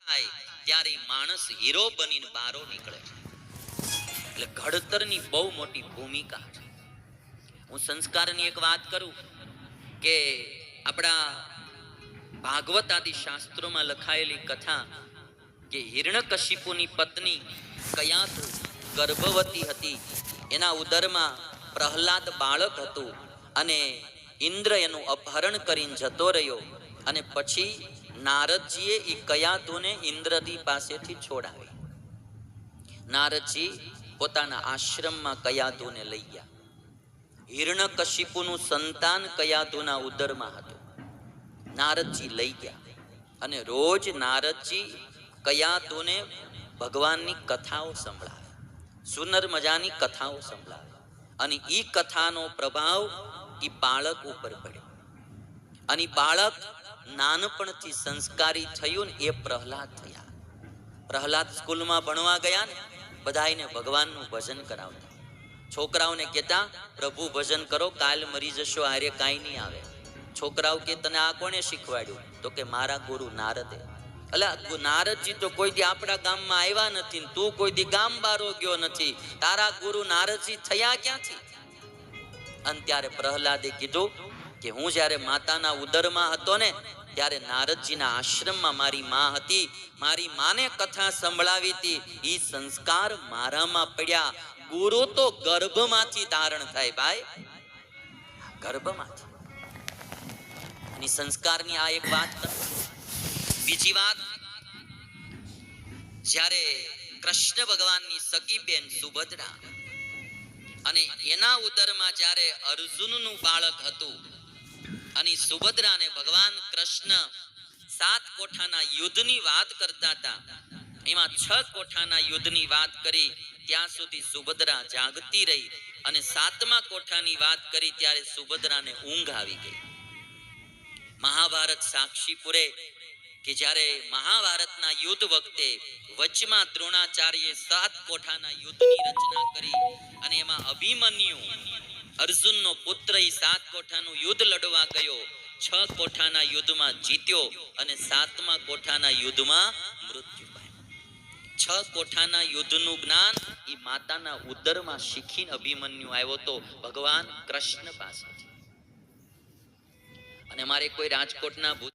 થાય ત્યારે માણસ હીરો બનીને બારો નીકળે છે. એટલે ઘડતરની બહુ મોટી ભૂમિકા છે. હું સંસ્કારની એક વાત કરું કે આપણા ભાગવત આદિ શાસ્ત્રોમાં લખાયેલી કથા કે હિરણ્યકશિપુની પત્ની કયાતુ ગર્ભવતી હતી. એના ઉદરમાં પ્રહલાદ બાળક હતું અને ઇન્દ્ર એનું અપહરણ કરીને જતો રહ્યો અને પછી નારદજીએ એ કયાતુને ઇન્દ્રજી પાસેથી છોડાવી. નારદજી પોતાના આશ્રમમાં કયાતુને લઈ ગયા. હિરણ્યકશિપુનું સંતાન કયાતુના ઉદરમાં હતું. નારદજી લઈ ગયા અને રોજ નારદજી કયાતુને ભગવાનની કથાઓ સંભળાવે, સુંદર મજાની કથાઓ સંભળાવે અને ઈ કથાનો પ્રભાવ ઈ બાળક ઉપર પડ્યો અને બાળક નાનપણથી સંસ્કારી થયું ને એ પ્રહલાદ થયા. પ્રહલાદ સ્કૂલમાં ભણવા ગયા ને બધાને ભગવાનનું ભજન કરાવતા. છોકરાઓને કહેતા પ્રભુ ભજન કરો, કાલ મરી જશો, આરે કાંઈ નહીં આવે. છોકરાઓ કે તને આ કોને શીખવાડ્યું? તો કે મારા ગુરુ નારદે. એટલે નારદજી તો કોઈ દી આપણા ગામમાં આવ્યા નથી, તું કોઈ દી ગામ બારો ગયો નથી, તારા ગુરુ નારદજી થયા ક્યાંથી? અને ત્યારે પ્રહલાદે કીધું કે હું જ્યારે માતાના ઉદરમાં હતો ને ત્યારે નારદજીના આશ્રમમાં મારી માં હતી, મારી માને કથા સંભળાવી હતી, ઈ સંસ્કાર મારામાં પડ્યા. ગુરુ તો ગર્ભમાંથી ધારણ થાય ભાઈ, ગર્ભમાંથી. અને સંસ્કારની આ એક વાત. બીજી વાત, જ્યારે કૃષ્ણ ભગવાનની સગી બેન સુભદ્રા અને એના ઉદરમાં જ્યારે અર્જુનનું બાળક હતું અને સુભદ્રાને ભગવાન કૃષ્ણ 7 કોઠાના યુદ્ધની વાત કરતા હતા, એમાં 6 કોઠાના યુદ્ધની વાત કરી ત્યાં સુધી સુભદ્રા જાગતી રહી અને 7મા કોઠાની વાત કરી ત્યારે સુભદ્રાને ઊંઘ આવી ગઈ. મહાભારત સાક્ષી પૂરે કે જ્યારે મહાભારતના યુદ્ધ વખતે વચમાં દ્રોણાચાર્યે 7 કોઠાના યુદ્ધની રચના કરી અને એમાં અભિમન્યુ અર્જુનનો પુત્ર એ 7 કોઠાનું યુદ્ધ લડવા ગયો, 6 કોઠાના યુદ્ધમાં જીત્યો અને 7મા કોઠાના યુદ્ધમાં મૃત્યુ પામ્યો. 6 કોઠાના યુદ્ધનું જ્ઞાન એ માતાના ઉદરમાં શીખીને અભિમન્યુ આવ્યો તો ભગવાન કૃષ્ણ પાસેથી. અને મારે કોઈ રાજકોટના